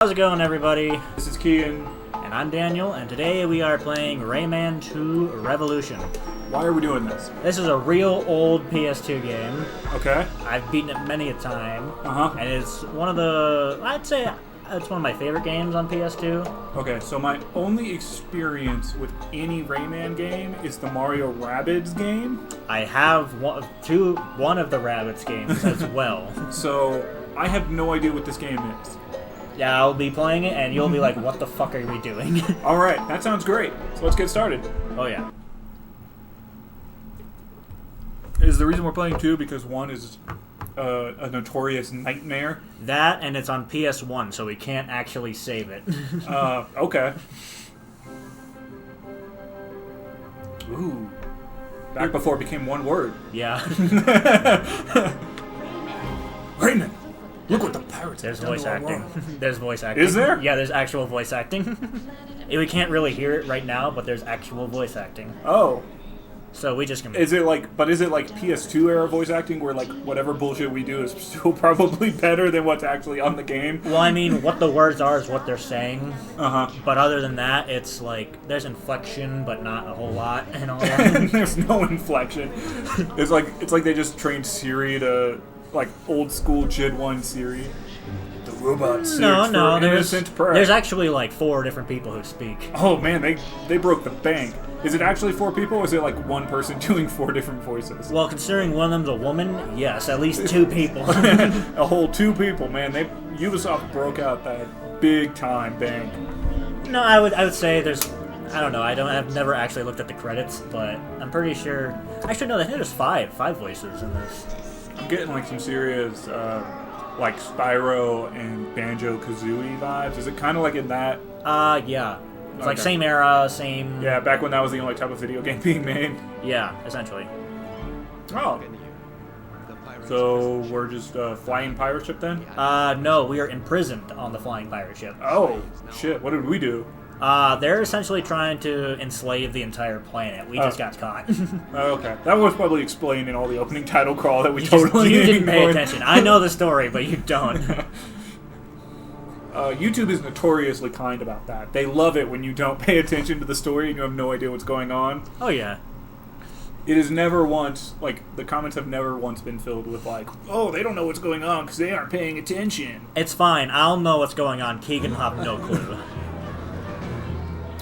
How's it going, everybody? This is Keegan. And I'm Daniel, and today we are playing Rayman 2 Revolution. Why are we doing this? This is a real old PS2 game. Okay. I've beaten it many a time. Uh-huh. And it's one of the... I'd say it's one of my favorite games on PS2. Okay, so my only experience with any Rayman game is the Mario Rabbids game. I have one of the Rabbids games as well. So, I have no idea what this game is. Yeah, I'll be playing it, and you'll be like, what the fuck are we doing? Alright, that sounds great. So let's get started. Oh, yeah. Is the reason we're playing 2 because 1 is a notorious nightmare? That, and it's on PS1, so we can't actually save it. Okay. Ooh. Back before it became one word. Yeah. Rayman! Look what the pirates There's have done voice to our acting. world. There's voice acting. Is there? Yeah, there's actual voice acting. We can't really hear it right now, but there's actual voice acting. Oh. So we just can... Is it like PS2 era voice acting where like whatever bullshit we do is still probably better than what's actually on the game? Well, I mean, what the words are is what they're saying. Uh-huh. But other than that, it's like, there's inflection, but not a whole lot and all that. There's no inflection. It's like they just trained Siri to like old school Jid 1 Siri. The robot search for innocent prey. There's actually like 4 different people who speak. Oh man, they broke the bank. Is it actually 4 people, or is it like one person doing 4 different voices? Well, considering one of them's a woman, yes, at least 2 people. A whole 2 people, man. Ubisoft broke out that big time bank. No, I would say there's... I don't know. I've never actually looked at the credits, but I'm pretty sure... Actually, no, I think there's 5 voices in this. I'm getting like some serious, like Spyro and Banjo-Kazooie vibes. Is it kind of like in that? Yeah. It's like Okay. same era, same... Yeah, back when that was the only type of video game being made. Yeah, essentially. Oh. So we're just flying pirate ship then? No, we are imprisoned on the flying pirate ship. Oh, shit. What did we do? They're essentially trying to enslave the entire planet. We just got caught. Oh, okay. That was probably explained in all the opening title crawl that we totally You didn't pay ignored. attention. I know the story, but you don't. YouTube is notoriously kind about that. They love it when you don't pay attention to the story and you have no idea what's going on. Oh, yeah. It is never once, like, the comments have never once been filled with, like, oh, they don't know what's going on because they aren't paying attention. It's fine. I'll know what's going on. Keegan will have no clue.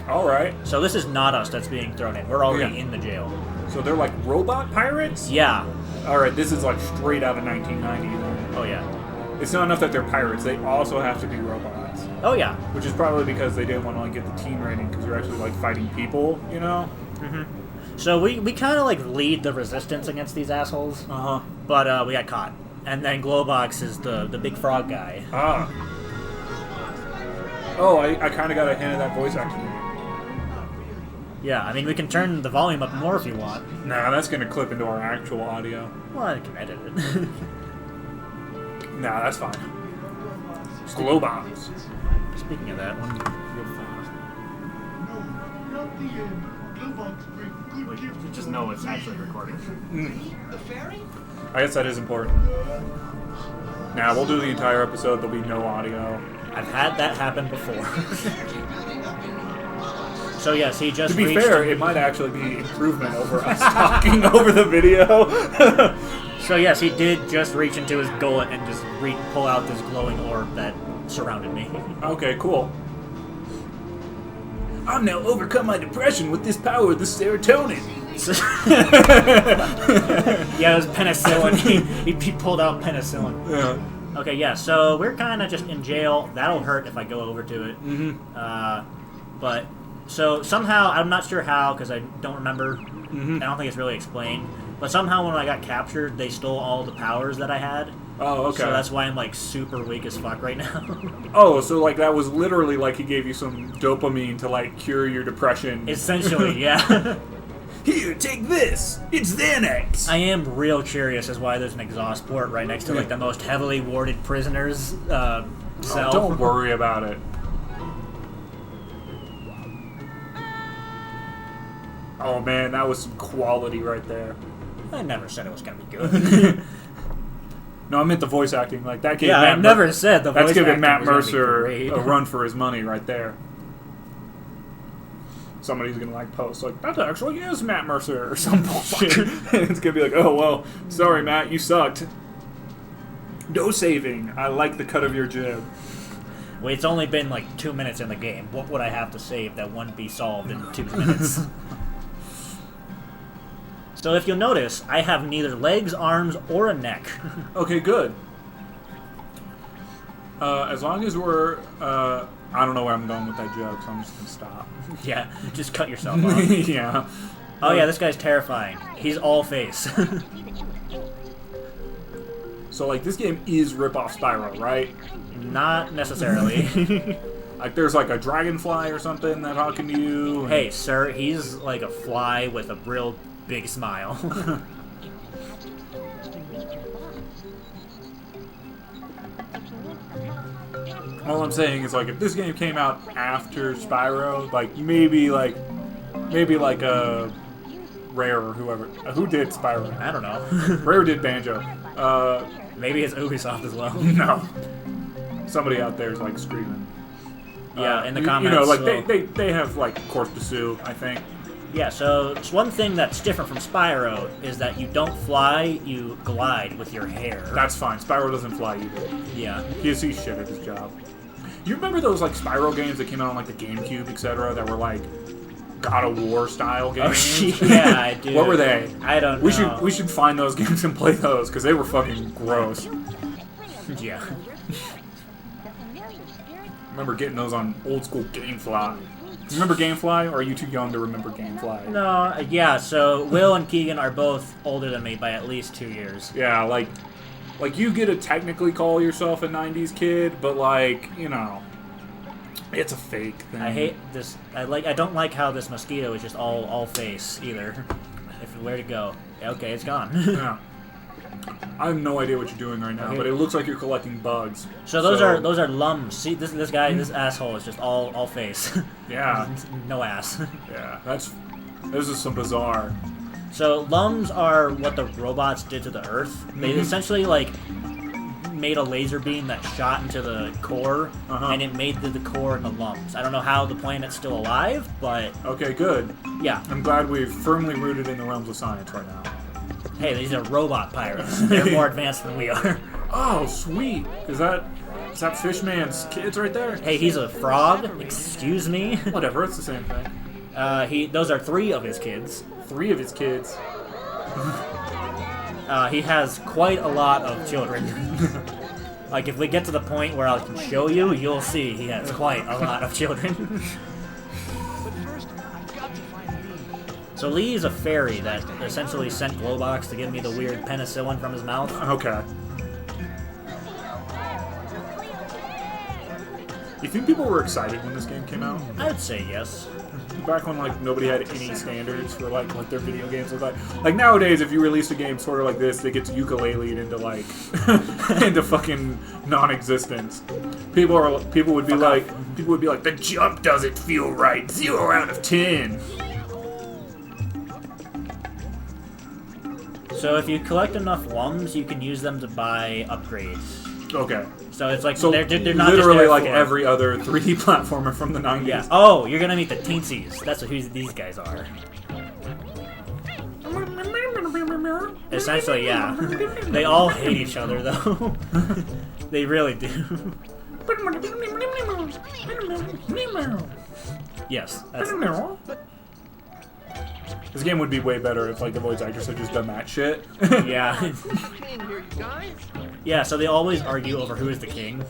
Alright. So this is not us that's being thrown in. We're already in the jail. So they're like robot pirates? Yeah. Alright, this is like straight out of 1990 then. Oh, yeah. It's not enough that they're pirates, they also have to be robots. Oh, yeah. Which is probably because they didn't want to like get the team rating because they're actually like fighting people, you know? Mm-hmm. So we kind of like lead the resistance against these assholes. Uh-huh. But we got caught. And then Glowbox is the big frog guy. Ah. Oh, I kind of got a hint of that voice acting. Yeah, I mean, we can turn the volume up more if you want. Nah, that's going to clip into our actual audio. Well, I can edit it. Nah, that's fine. Glow bombs. Speaking of that one, you just know it's actually recording. I guess that is important. Nah, we'll do the entire episode. There'll be no audio. I've had that happen before. So yes, he just To be reached... fair, it might actually be improvement over us talking over the video. So yes, he did just reach into his gullet and just pull out this glowing orb that surrounded me. Okay, cool. I'm now overcome my depression with this power of the serotonin. Yeah, it was penicillin. he pulled out penicillin. Yeah. Okay, yeah, so we're kind of just in jail. That'll hurt if I go over to it. Mm-hmm. But, so somehow, I'm not sure how, because I don't remember. Mm-hmm. I don't think it's really explained. But somehow when I got captured, they stole all the powers that I had. Oh, okay. So that's why I'm, like, super weak as fuck right now. Oh, so, like, that was literally like he gave you some dopamine to, like, cure your depression. Essentially, yeah. Here, take this! It's Xanax! I am real curious as why there's an exhaust port right next to, like, the most heavily warded prisoners' cell. Oh, don't worry about it. Oh, man, that was some quality right there. I never said it was going to be good. No, I meant the voice acting. Like that gave Yeah, I never said the voice That's acting giving Matt was gonna be Mercer great. a run for his money right there. Somebody's gonna like post like that actually is Matt Mercer or some bullshit. And it's gonna be like, oh well, sorry Matt, you sucked. No saving. I like the cut of your jib. Wait, it's only been like 2 minutes in the game. What would I have to save that wouldn't be solved in 2 minutes? So if you'll notice, I have neither legs, arms, or a neck. Okay, good. As long as we're, I don't know where I'm going with that joke, so I'm just gonna stop. Yeah, just cut yourself off. Yeah. Oh yeah, this guy's terrifying. He's all face. So like this game is rip-off Spyro, right? Not necessarily. Like there's like a dragonfly or something that talking to you. And... Hey, sir, he's like a fly with a real big smile. All I'm saying is like if this game came out after Spyro, like maybe like Rare or whoever who did Spyro. I don't know. Rare did Banjo. Maybe it's Ubisoft as well. No. Somebody out there is like screaming. Yeah, in the comments. You know, like they have like course to sue, I think. Yeah, so it's one thing that's different from Spyro is that you don't fly, you glide with your hair. That's fine. Spyro doesn't fly either. Yeah. He's shit at his job. You remember those like Spyro games that came out on like the GameCube, etc., that were like God of War style games? Oh, yeah, I do. What were they? I don't know. We should find those games and play those because they were fucking gross. Yeah. I remember getting those on old school GameFly. Remember GameFly, or are you too young to remember GameFly? No, yeah, so Will and Keegan are both older than me by at least 2 years. Yeah, like you get to technically call yourself a 90s kid, but like, you know, it's a fake thing. I hate this. I don't like how this mosquito is just all face either. Where'd it go? Okay, it's gone. Yeah. I have no idea what you're doing right now, but it looks like you're collecting bugs. So those are lums. See, this guy, this asshole is just all face. Yeah. No ass. Yeah, this is some bizarre. So lums are what the robots did to the Earth. They essentially like made a laser beam that shot into the core, and it made the core and the lums. I don't know how the planet's still alive, but okay, good. Yeah, I'm glad we've firmly rooted in the realms of science right now. Hey, these are robot pirates. They're more advanced than we are. Oh, sweet. Is that Fishman's kids right there? Hey, he's a frog. Excuse me. Whatever, it's the same thing. Those are 3 of his kids. 3 of his kids. He has quite a lot of children. Like, if we get to the point where I can show you, you'll see he has quite a lot of children. So Lee is a fairy that essentially sent Glowbox to give me the weird penicillin from his mouth. Okay. You think people were excited when this game came out? I would say yes. Back when like nobody had any standards for like what their video games look like. Like nowadays, if you release a game sort of like this, it gets ukulele'd into like into fucking non-existence. People would be like, the jump doesn't feel right. 0 out of 10. So if you collect enough lums, you can use them to buy upgrades. Okay. So it's like So they're not literally just there like for... every other 3D platformer from the 90s. Yeah. Oh, you're gonna meet the teensies. That's who these guys are. Essentially, yeah. They all hate each other, though. They really do. Yes. That's... This game would be way better if like the voice actors had just done that shit. Yeah. Yeah, so they always argue over who is the king.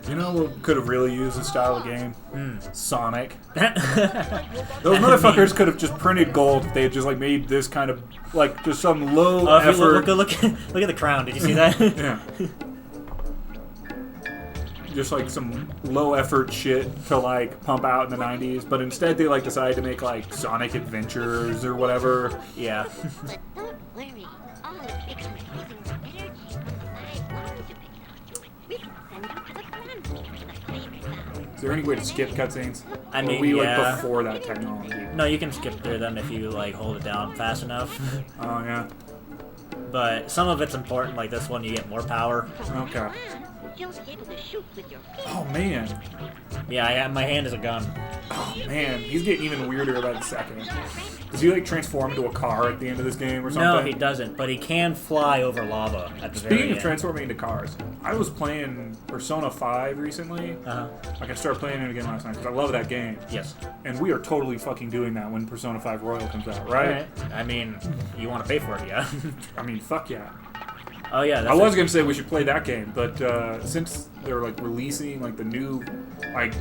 You know what could have really used this style of game? Sonic. Those motherfuckers could have just printed gold if they had just like made this kind of like just some low effort. Look at the crown. Did you see that? Yeah. Just like some low effort shit to like pump out in the 90s, but instead they like decided to make like Sonic Adventures or whatever. Yeah. Is there any way to skip cutscenes? I Or mean, are we yeah. like before that technology? No, you can skip through them if you like hold it down fast enough. Oh yeah. But some of it's important, like this one, you get more power. Okay. You'll be able to shoot with your feet. Oh man. Yeah, my hand is a gun. Oh man, he's getting even weirder about the second. Does he like transform into a car at the end of this game or something? No, he doesn't, but he can fly over lava at the very Speaking of end. transforming into cars, I was playing Persona 5 recently. Uh-huh. Like I started playing it again last night because I love that game. Yes. And we are totally fucking doing that when Persona 5 Royal comes out, right? Alright. I mean, you want to pay for it, yeah? I mean, fuck yeah. Oh, yeah. I was gonna say we should play that game, but since they're like releasing like the new, like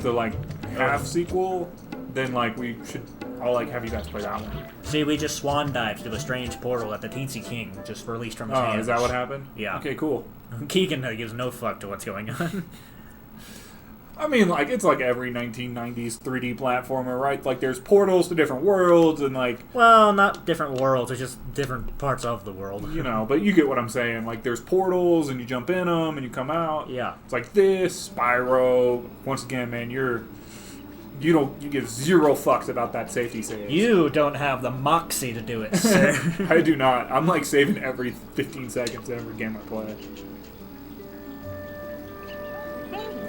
the half sequel, then like I'll like have you guys play that one. See, we just swan dived to a strange portal that the Teensy King just released from his Oh, hands. is that what happened? Yeah. Okay, cool. Keegan gives no fuck to what's going on. I mean, like, it's like every 1990s 3D platformer, right? Like, there's portals to different worlds, and, like... Well, not different worlds, it's just different parts of the world. You know, but you get what I'm saying. Like, there's portals, and you jump in them, and you come out. Yeah. It's like this, Spyro. Once again, man, you give zero fucks about that safety save. You don't have the moxie to do it, sir. I do not. I'm, like, saving every 15 seconds in every game I play.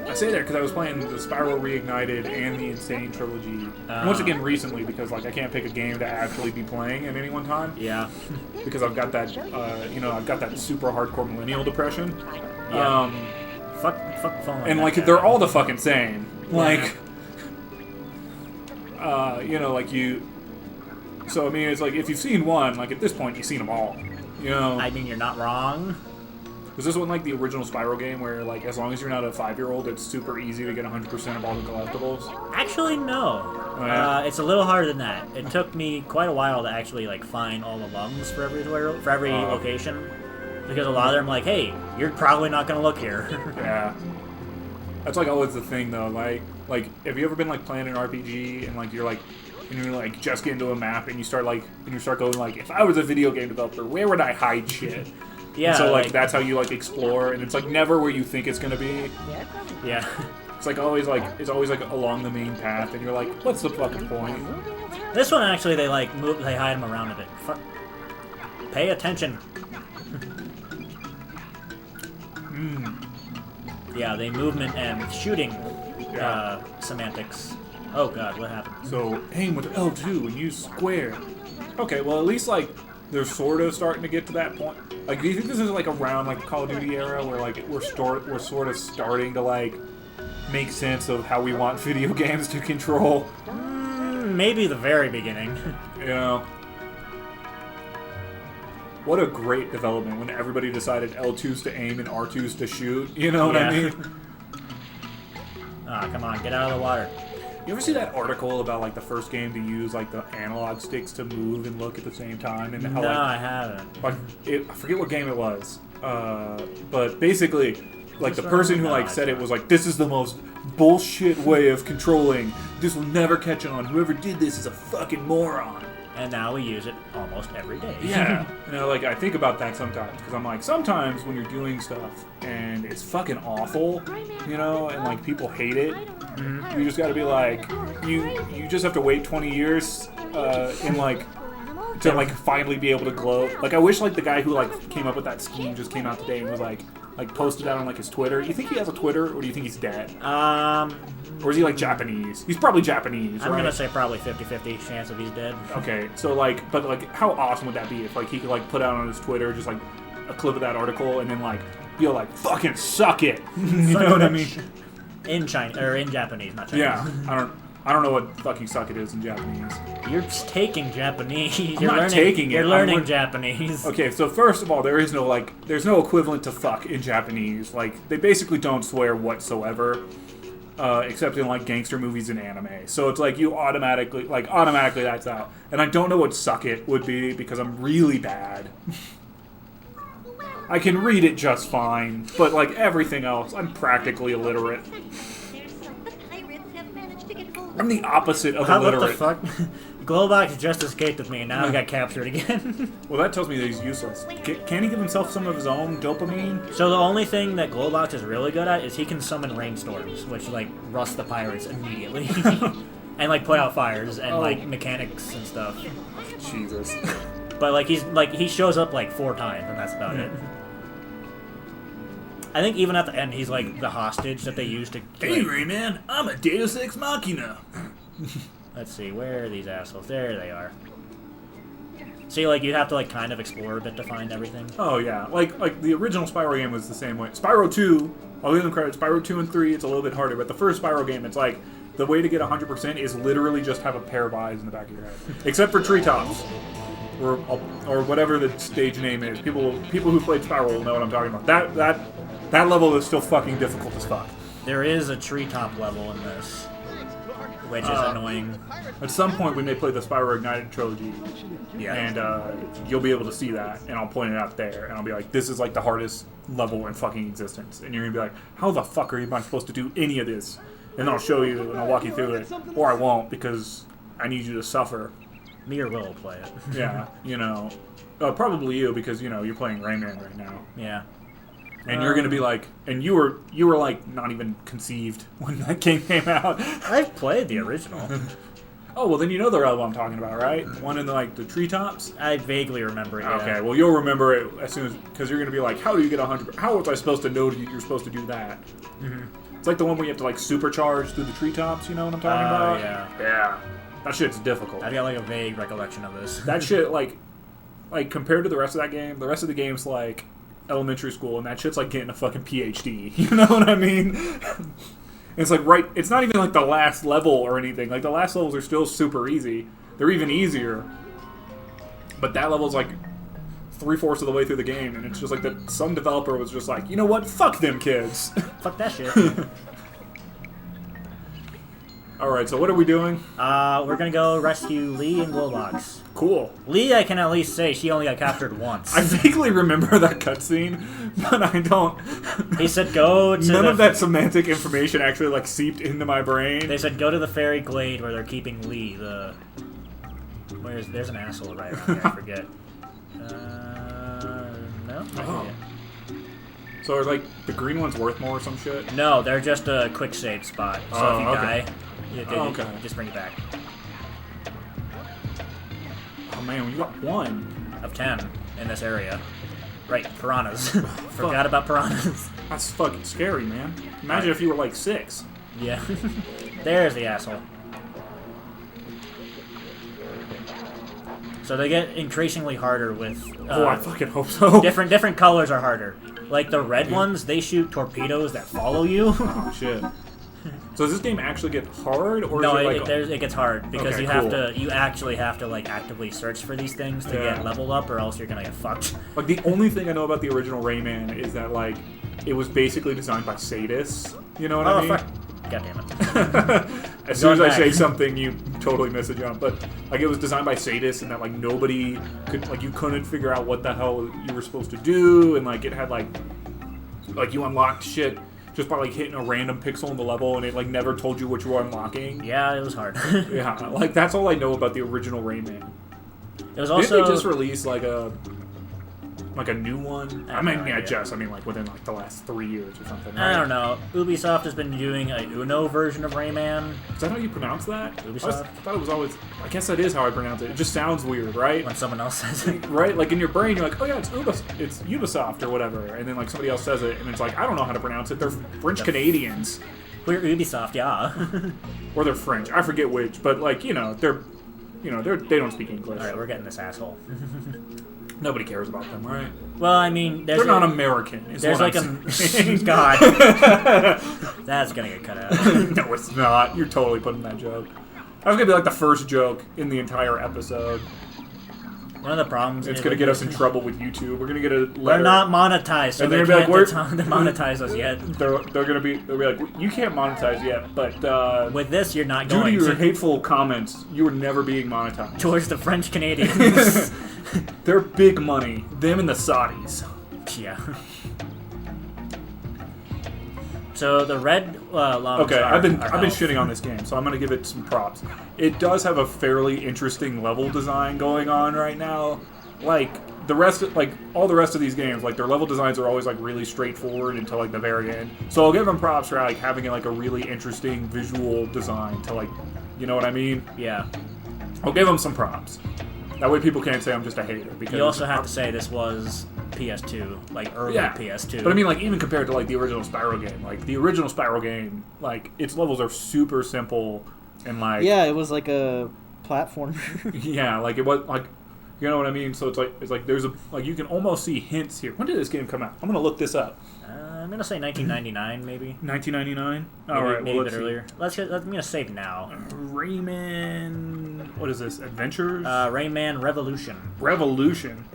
I say that because I was playing the Spyro Reignited and the Insane Trilogy. Once again, recently, because like I can't pick a game to actually be playing at any one time. Yeah. Because I've got that, I've got that super hardcore millennial depression. Yeah. Fuck phone. And like that they're guy. all the fucking same. Like, Yeah. So I mean, it's like if you've seen one, like at this point you've seen them all. You know. I mean, you're not wrong. Was this one like the original Spyro game where, like, as long as you're not a 5-year-old, it's super easy to get 100% of all the collectibles? Actually, no. Oh, yeah? It's a little harder than that. It took me quite a while to actually, like, find all the lungs for every location. Because a lot of them are like, hey, you're probably not going to look here. Yeah. That's, like, always the thing, though. Like, have you ever been, like, playing an RPG and, like, you're just get into a map and you start going, like, if I was a video game developer, where would I hide shit? Yeah. And so, like, that's how you, like, explore, and it's, like, never where you think it's gonna be. Yeah. It's, like, always, like, along the main path, and you're like, what's the fucking point? This one, actually, they, like, they hide them around a bit. Pay attention. Yeah, they movement and shooting semantics. Oh, God, what happened? So, aim with L2 and use square. Okay, well, at least, like, they're sort of starting to get to that point. Like, do you think this is, like, around, like, the Call of Duty era where, like, we're sort of starting to, like, make sense of how we want video games to control? Maybe the very beginning. You know? What a great development when everybody decided L2's to aim and R2's to shoot. You know what I mean? Ah, come on, get out of the water. You ever see that article about, like, the first game to use, like, the analog sticks to move and look at the same time? And how, No, like, I haven't. like I forget what game it was, but basically, like the person who like said it was like, this is the most bullshit way of controlling. This will never catch on. Whoever did this is a fucking moron. And now we use it almost every day. Yeah, you know, like I think about that sometimes because I'm like, sometimes when you're doing stuff and it's fucking awful, you know, and like people hate it, you just got to be like, you just have to wait 20 years in like. To like finally be able to glow. Like I wish like the guy who like came up with that scheme just came out today and was like posted out on like his Twitter. You think he has a Twitter or do you think he's dead? Or is he like Japanese? He's probably Japanese, I'm right? gonna say probably 50-50 chance of he's dead. Okay, so like, but like, how awesome would that be if like he could like put out on his Twitter just like a clip of that article and then like be like, fucking suck it. You know what I mean? In China or in Japanese, not Chinese. Yeah, I don't know what fucking suck it is in Japanese. You're just taking Japanese. You're learning Japanese. Okay, so first of all, there's no equivalent to fuck in Japanese. Like, they basically don't swear whatsoever, except in like gangster movies and anime. So it's like you automatically that's out. And I don't know what suck it would be because I'm really bad. I can read it just fine, but like everything else, I'm practically illiterate. I'm the opposite of illiterate. What the fuck? Glowbox just escaped with me, and now he got captured again. Well, that tells me that he's useless. Can he give himself some of his own dopamine? So the only thing that Glowbox is really good at is he can summon rainstorms, which like rust the pirates immediately, and like put out fires and like mechanics and stuff. Jesus. But like he shows up like 4 times, and that's about it. I think even at the end, he's like the hostage that they use to. Hey, Rayman, I'm a Deus Ex Machina. Let's see, where are these assholes? There they are. See, like, you have to, like, kind of explore a bit to find everything. Oh, yeah. Like the original Spyro game was the same way. Spyro 2, I'll give them credit, Spyro 2 and 3, it's a little bit harder, but the first Spyro game, it's like, the way to get 100% is literally just have a pair of eyes in the back of your head. Except for treetops. Or whatever the stage name is. People who played Spyro will know what I'm talking about. That level is still fucking difficult as fuck. There is a treetop level in this, which is annoying. At some point, we may play the Spyro Ignited trilogy, Yeah. and you'll be able to see that, and I'll point it out there, and I'll be like, this is like the hardest level in fucking existence. And you're going to be like, how the fuck am I supposed to do any of this? And I'll show you, and I'll walk you through it. Or I won't, because I need you to suffer. Me or Will will play it. Yeah, you know. Probably you, because, you know, you're playing Rayman right now. Yeah. And you're going to be like, and you were like not even conceived when that game came out. I've played the original. Oh, well, then you know the level I'm talking about, right? One in like the treetops? I vaguely remember it. Yeah. Okay, well, you'll remember it as soon as, because you're going to be like, how do you get 100? How was I supposed to know you're supposed to do that? Mm-hmm. It's like the one where you have to like supercharge through the treetops, you know what I'm talking about? Yeah. Yeah. That shit's difficult. I've got like a vague recollection of this. That shit, like compared to the rest of that game, the rest of the game's like elementary school, and that shit's like getting a fucking PhD. You know what I mean? It's like it's not even like the last level or anything. Like the last levels are still super easy. They're even easier. But that level's like 3/4 of the way through the game, and it's just like that some developer was just like, you know what? Fuck them kids. Fuck that shit. Alright, so what are we doing? We're gonna go rescue Lee and Glowbox. Cool. Lee, I can at least say she only got captured once. I vaguely remember that cutscene, but I don't. He said go to None of that semantic information actually like seeped into my brain. They said go to the fairy glade where they're keeping Lee. There's an asshole right around here. I forget. No. I forget. So are like the green one's worth more or some shit? No, they're just a quick save spot. So if you okay. die, you just bring it back. Oh man, we got 1 of 10 in this area. Right, piranhas. Forgot about piranhas. That's fucking scary, man. Imagine if you were like 6. Yeah. There's the asshole. So they get increasingly harder with. I fucking hope so. Different colors are harder. Like the red ones, they shoot torpedoes that follow you. Oh shit. So does this game actually get hard, or no? is It gets hard because okay, you actually have to like actively search for these things to get leveled up, or else you're gonna get fucked. Like the only thing I know about the original Rayman is that like it was basically designed by sadists. You know what I mean? Fuck. God damn it. As soon as I say something, you totally miss a jump. But like it was designed by sadists, and that like nobody could you couldn't figure out what the hell you were supposed to do, and like it had like you unlocked shit just by like hitting a random pixel in the level, and it like never told you what you were unlocking. Yeah, it was hard. Yeah, like that's all I know about the original Rayman. It was also Didn't they just release like a new one? I mean like within like the last 3 years or something. Right? I don't know. Ubisoft has been doing a Uno version of Rayman. Is that how you pronounce that? Ubisoft. I thought it was always. I guess that is how I pronounce it. It just sounds weird, right? When someone else says it, right? Like in your brain, you're like, oh yeah, it's Ubisoft or whatever, and then like somebody else says it, and it's like I don't know how to pronounce it. They're French Canadians. We're Ubisoft, yeah. Or they're French. I forget which, but like they don't speak English. All right, we're getting this asshole. Nobody cares about them, right? Well, I mean, they're not American. There's like God. That's gonna get cut out. No, it's not. You're totally putting that joke. That was gonna be like the first joke in the entire episode. One of the problems it's gonna get us in trouble with YouTube. We're gonna get a letter. We're not monetized, so and they can't monetize us yet. They'll be like, you can't monetize yet, but with this, you're not going. Due to your hateful comments, you are never being monetized. Towards the French Canadians. They're big money. Them and the Saudis. Yeah. So the red lums. Okay, are, I've been are shitting on this game, so I'm gonna give it some props. It does have a fairly interesting level design going on right now. Like the rest, all the rest of these games, like their level designs are always like really straightforward until like the very end. So I'll give them props for like having like a really interesting visual design to like, you know what I mean? Yeah. I'll give them some props. That way people can't say I'm just a hater. Because You also have to say this was PS2, like early PS2. But I mean, like even compared to like the original Spyro game, like the original Spyro game, like its levels are super simple and like it was like a platformer. yeah, like it was like, you know what I mean. So it's like there's a like you can almost see hints here. When did this game come out? I'm gonna look this up. I'm gonna say 1999, maybe. 1999. All Maybe, right, maybe well, a bit earlier. I'm gonna save now. Rayman. What is this? Adventures. Rayman Revolution. Revolution.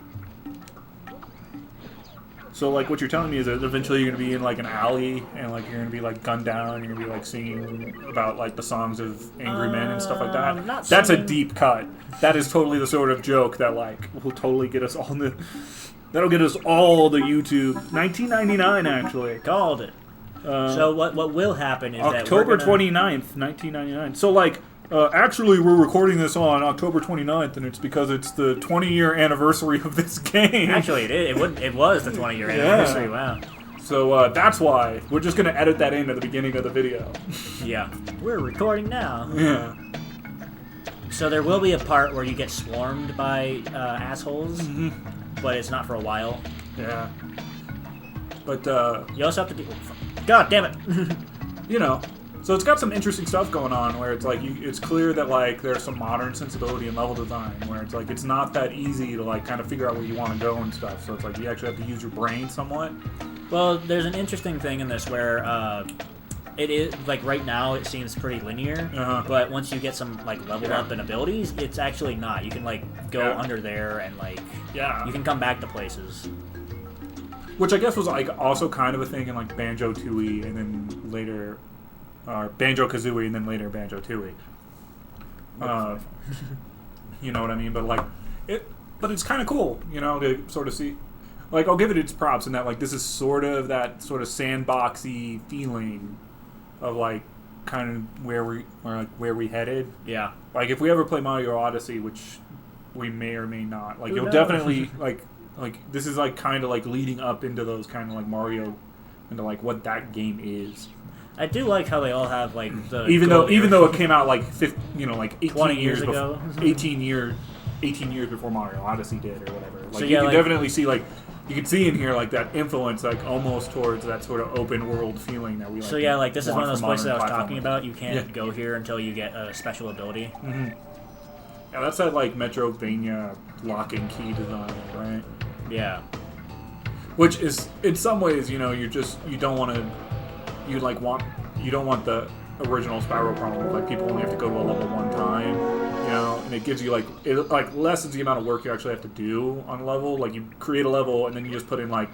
So like what you're telling me is that eventually you're gonna be in like an alley and like you're gonna be like gunned down. You're gonna be like singing about like the songs of angry men and stuff like that. That's a deep cut. That is totally the sort of joke that like will totally get us all in the. That'll get us all the YouTube. 1999 actually. Called it. So what will happen is October that we're 29th, 1999. So like. Actually, we're recording this on October 29th, and it's because it's the 20-year anniversary of this game. Actually, it was the 20-year anniversary. Wow. So that's why we're just gonna edit that in at the beginning of the video. Yeah. We're recording now. Yeah. So there will be a part where you get swarmed by assholes, but it's not for a while. Yeah. But You also have to do. God damn it! you know. So it's got some interesting stuff going on where it's like it's clear that like there's some modern sensibility and level design where it's like it's not that easy to like kind of figure out where you want to go and stuff. So it's like you actually have to use your brain somewhat. Well, there's an interesting thing in this where it is like right now it seems pretty linear, but once you get some like level up and abilities, it's actually not. You can like go under there and like you can come back to places. Which I guess was like also kind of a thing in like Banjo-Tooie and then later. Banjo-Kazooie and then later Banjo-Tooie. You know what I mean? But like but it's kind of cool, you know, to sort of see. Like I'll give it its props in that like this is sort of that sort of sandboxy feeling of like kind of where we headed. Yeah. Like if we ever play Mario Odyssey, which we may or may not, like you'll knows? definitely like this is like kind of like leading up into those kind of like Mario into like what that game is. I do like how they all have like the even though it came out like 18 20 years ago, 18 years before Mario Odyssey did or whatever. Like so you can like, definitely see like you can see in here like that influence like almost towards that sort of open world feeling that we like. So yeah, like this is one of those places I was platforming. talking about. You can't go here until you get a special ability. Mm-hmm. Yeah, that's that like Metrovania lock and key design, right? Yeah. Which is in some ways, you know, you don't want the original Spyro problem. Like people only have to go to a level one time, you know, and it gives you it lessens the amount of work you actually have to do on a level. Like you create a level and then you just put in like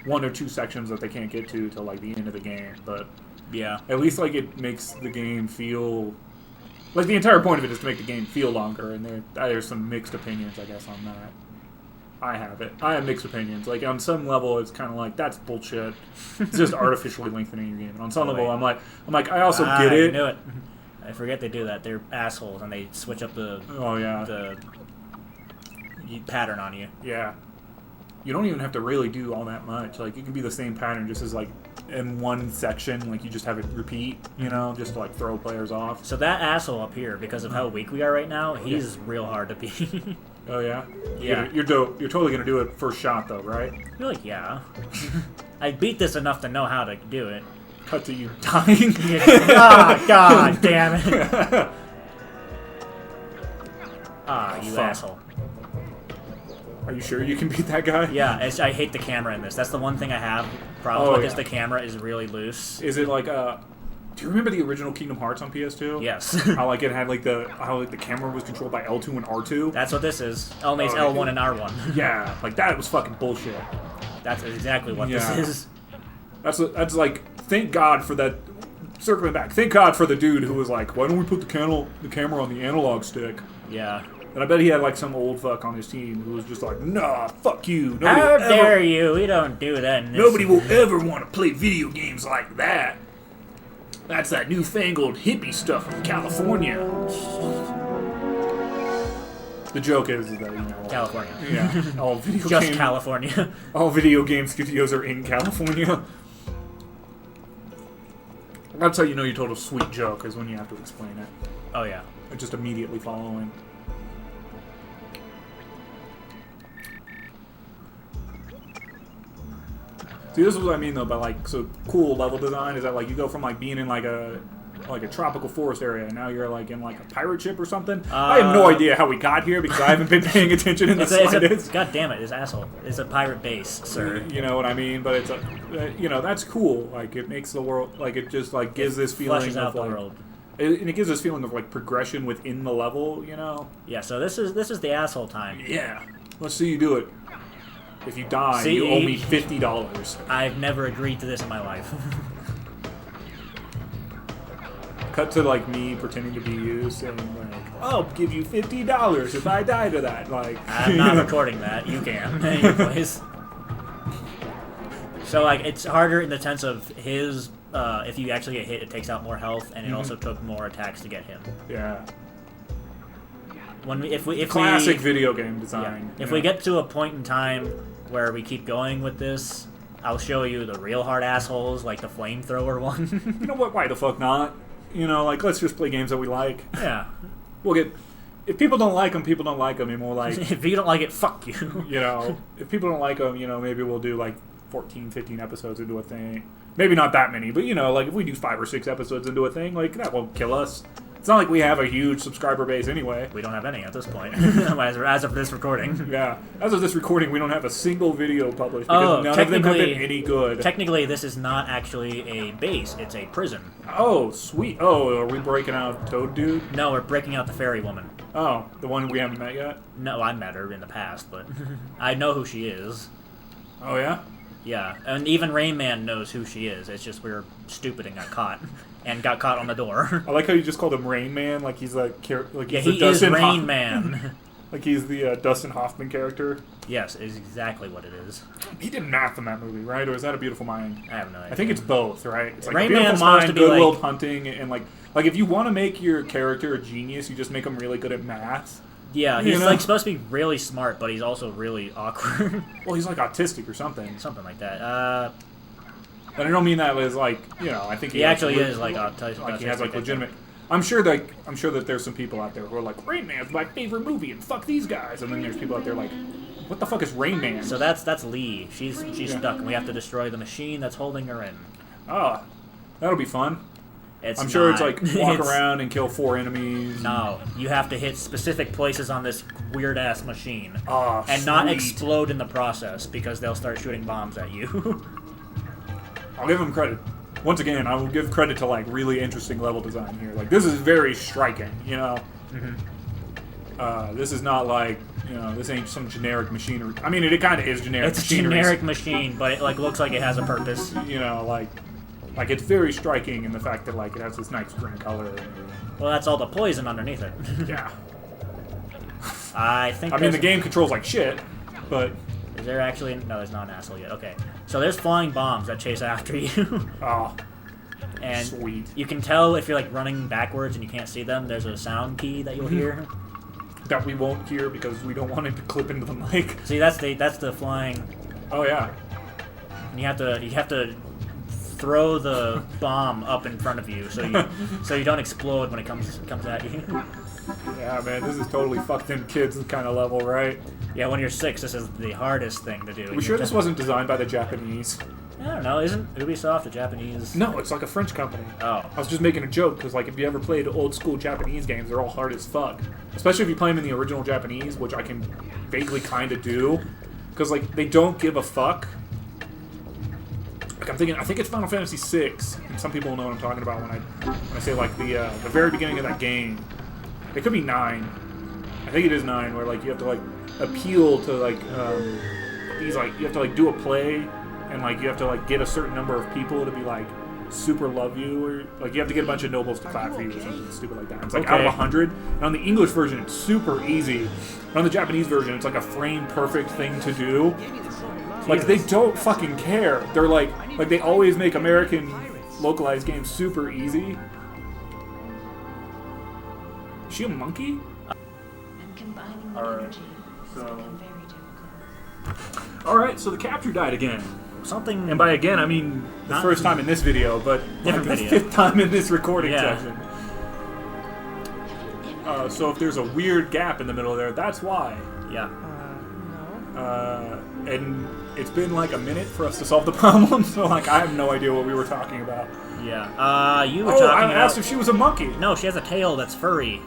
one or two sections that they can't get to till like the end of the game. But yeah, at least like it makes the game feel like the entire point of it is to make the game feel longer. And there's some mixed opinions, I guess, on that. I have mixed opinions. Like on some level, it's kind of like that's bullshit. It's just artificially lengthening your game. And on some level, I'm like, I also get it. I knew it. I forget they do that. They're assholes and they switch up the pattern on you. Yeah, you don't even have to really do all that much. Like it can be the same pattern, just as like in one section. Like you just have it repeat. You know, just to like throw players off. So that asshole up here, because of how weak we are right now, he's real hard to beat. Oh yeah, yeah. You're totally gonna do it first shot though, right? You're like, yeah. I beat this enough to know how to do it. Cut to you dying. God damn it! You asshole. Are you sure you can beat that guy? Yeah, I hate the camera in this. That's the one thing I have problem with. Is the camera is really loose. Is it like do you remember the original Kingdom Hearts on PS2? Yes. How like it had like the camera was controlled by L2 and R2? That's what this is. Only it's L1 and R1. Yeah, like that was fucking bullshit. That's exactly what this is. That's like, thank God for that. Circling back, thank God for the dude who was like, why don't we put the camera on the analog stick? Yeah. And I bet he had like some old fuck on his team who was just like, nah, fuck you. How dare you? We don't do that. Nobody will ever want to play video games like that. That's that newfangled hippie stuff from California. The joke is that, you know... California. Yeah. All video Just game, California. all video game studios are in California. That's how you know you told a sweet joke, is when you have to explain it. Oh, yeah. Just immediately following. See, this is what I mean though by like so cool level design is that like you go from like being in like a tropical forest area and now you're like in like a pirate ship or something. I have no idea how we got here because I haven't been paying attention in the slightest. God damn it, this asshole. It's a pirate base, sir. You know what I mean? But it's a, you know, that's cool. Like it makes the world like it just like gives this feeling Flushes out of the like world. and it gives this feeling of like progression within the level. You know? Yeah. So this is the asshole time. Yeah. Let's see you do it. If you die, See, you owe me $50. I've never agreed to this in my life. Cut to like me pretending to be you, saying like, "I'll give you $50 if I die to that." Like, I'm not recording that. You can, anyways. So like, it's harder in the sense of his. If you actually get hit, it takes out more health, and it also took more attacks to get him. Yeah. When if Classic video game design. If we get to a point in time where we keep going with this, I'll show you the real hard assholes, like the flamethrower one. You know what? Why the fuck not? You know, like, let's just play games that we like. Yeah. We'll get... If people don't like them, people don't like them, and more like... If you don't like it, fuck you. You know, if people don't like them, you know, maybe we'll do, like, 14, 15 episodes into a thing. Maybe not that many, but, you know, like, if we do 5 or 6 episodes into a thing, like, that won't kill us. It's not like we have a huge subscriber base anyway. We don't have any at this point, as of this recording. Yeah. As of this recording, we don't have a single video published because none of them have been any good. Technically, this is not actually a base. It's a prison. Oh, sweet. Oh, are we breaking out Toad Dude? No, we're breaking out the fairy woman. Oh, the one we haven't met yet? No, I met her in the past, but I know who she is. Oh, yeah? Yeah, and even Rayman knows who she is. It's just we were stupid and got caught. And got caught on the door. I like how you just called him Rain Man, like he's like yeah, he's he the Dustin is Rain Man. Like he's the Dustin Hoffman character. Yes, is exactly what it is. He did math in that movie, right? Or is that A Beautiful Mind? I have no idea. I think it's both, right? It's like Rain A Beautiful Man's Mind, supposed to be Good Will like... Hunting, and like if you want to make your character a genius, you just make him really good at math. Yeah, he's like supposed to be really smart, but he's also really awkward. Well, he's like autistic or something. Something like that. But I don't mean that as like, you know, I think he actually is like autistic. Like he has like legitimate. I'm sure that there's some people out there who are like, Rain Man's my favorite movie, and fuck these guys. And then there's people out there like, what the fuck is Rain Man? So that's Lee. She's stuck, and we have to destroy the machine that's holding her in. Oh, that'll be fun. I'm sure it's like walk around and kill 4 enemies. No, you have to hit specific places on this weird ass machine, and not explode in the process because they'll start shooting bombs at you. I'll give them credit. Once again, I will give credit to like really interesting level design here. Like this is very striking, you know. This is not like, you know, this ain't some generic machinery. I mean, it kind of is generic. It's a generic machine, but it like looks like it has a purpose. You know, like it's very striking in the fact that like it has this nice green color. Well, that's all the poison underneath it. Yeah. I think. I mean, the game controls like shit, but. Is there actually... No, there's not an asshole yet. Okay. So there's flying bombs that chase after you. Oh. And sweet. You can tell if you're like running backwards and you can't see them, there's a sound key that you'll hear. That we won't hear because we don't want it to clip into the mic. See, that's the flying... Oh, yeah. And you have to throw the bomb up in front of you so you don't explode when it comes at you. Yeah, man, this is totally fucked in kids kind of level, right? Yeah, when you're 6, this is the hardest thing to do. We sure this wasn't designed by the Japanese? I don't know. Isn't Ubisoft a Japanese? No, it's like a French company. Oh. I was just making a joke, because like, if you ever played old school Japanese games, they're all hard as fuck. Especially if you play them in the original Japanese, which I can vaguely kind of do. Because, like, they don't give a fuck. Like, I think it's Final Fantasy VI. And some people know what I'm talking about when I say, like, the very beginning of that game. It could be 9. I think it is 9, where, like, you have to, like, appeal to, like, these, like, you have to, like, do a play, and, like, you have to, like, get a certain number of people to be, like, super love you, or, like, you have to get a bunch of nobles to clap for you or something stupid like that. It's, like, out of 100. And on the English version, it's super easy. And on the Japanese version, it's, like, a frame-perfect thing to do. Like, they don't fucking care. They're, like, they always make American localized game super easy. Is she a monkey? And combining the Alright, energy has so- become very difficult. Alright, so the capture died again. Something. And by again, I mean the Not- first time in this video, but Different like the video. 5th time in this recording Yeah. session. So if there's a weird gap in the middle there, that's why. Yeah. And it's been like a minute for us to solve the problem, so like I have no idea what we were talking about. Yeah. You were Oh, talking I about. asked if she was a monkey. No, she has a tail that's furry.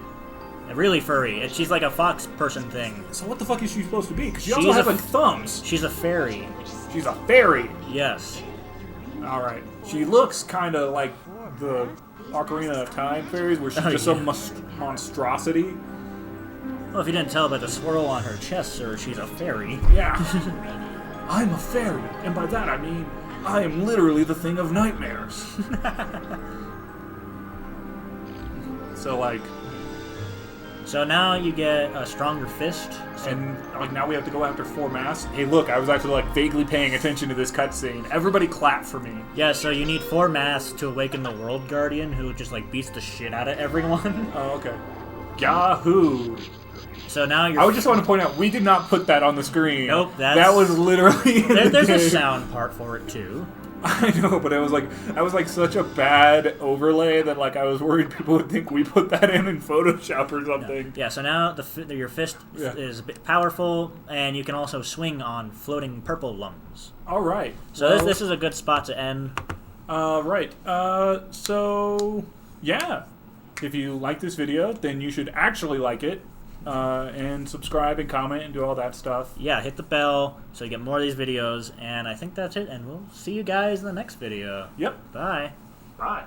Really furry. She's like a fox person thing. So what the fuck is she supposed to be? Because she She's also has a like thumbs. She's a fairy. She's a fairy. Yes. All right. She looks kind of like the Ocarina of Time fairies, where she's Oh, just yeah. some monstrosity. Well, if you didn't tell by the swirl on her chest, sir, she's a fairy. Yeah. I'm a fairy, and by that I mean I am literally the thing of nightmares. So like, So now you get a stronger fist. and like now we have to go after 4 masks. Hey, look, I was actually like vaguely paying attention to this cutscene. Everybody clap for me. Yeah, so you need 4 masks to awaken the World Guardian, who just like beats the shit out of everyone. Oh, okay. Yahoo! So now you're. I would just want to point out we did not put that on the screen. Nope, that that's- was literally. in the There's a game. sound part for it too. I know, but it was like such a bad overlay that like I was worried people would think we put that in Photoshop or something. Yeah, so now your fist Yeah. is a bit powerful, and you can also swing on floating purple lumps. All right. So well, this is a good spot to end. Right. So yeah, if you like this video, then you should actually like it, and subscribe and comment and do all that stuff. Yeah, hit the bell so you get more of these videos, and I think that's it, and we'll see you guys in the next video. Yep. Bye. Bye.